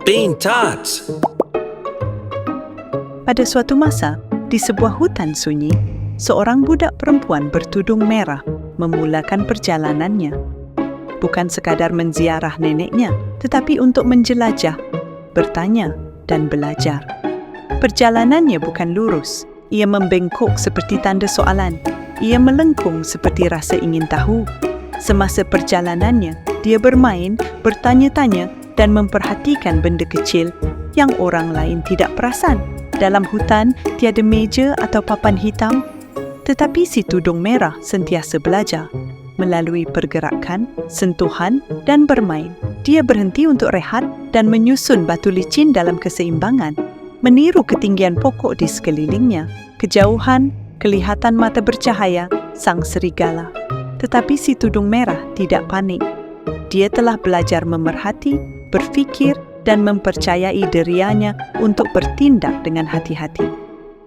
Pintar. Pada suatu masa, di sebuah hutan sunyi, seorang budak perempuan bertudung merah memulakan perjalanannya. Bukan sekadar menziarah neneknya, tetapi untuk menjelajah, bertanya dan belajar. Perjalanannya bukan lurus. Ia membengkok seperti tanda soalan. Ia melengkung seperti rasa ingin tahu. Semasa perjalanannya, dia bermain, bertanya-tanya dan memperhatikan benda kecil yang orang lain tidak perasan. Dalam hutan, tiada meja atau papan hitam, tetapi si tudung merah sentiasa belajar. Melalui pergerakan, sentuhan dan bermain, dia berhenti untuk rehat dan menyusun batu licin dalam keseimbangan, meniru ketinggian pokok di sekelilingnya. Kejauhan, kelihatan mata bercahaya sang serigala. Tetapi si tudung merah tidak panik. Dia telah belajar memerhati, berfikir dan mempercayai dirinya untuk bertindak dengan hati-hati.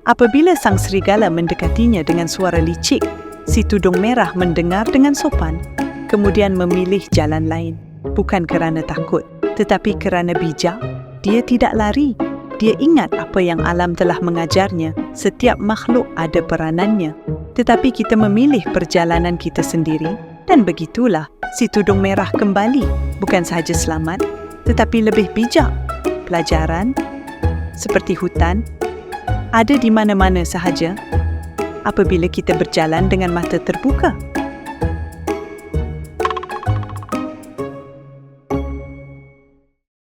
Apabila sang serigala mendekatinya dengan suara licik, si tudung merah mendengar dengan sopan, kemudian memilih jalan lain. Bukan kerana takut, tetapi kerana bijak. Dia tidak lari. Dia ingat apa yang alam telah mengajarnya. Setiap makhluk ada peranannya. Tetapi kita memilih perjalanan kita sendiri. Dan begitulah, si tudung merah kembali. Bukan sahaja selamat, tetapi lebih bijak. Pelajaran, seperti hutan, ada di mana-mana sahaja apabila kita berjalan dengan mata terbuka.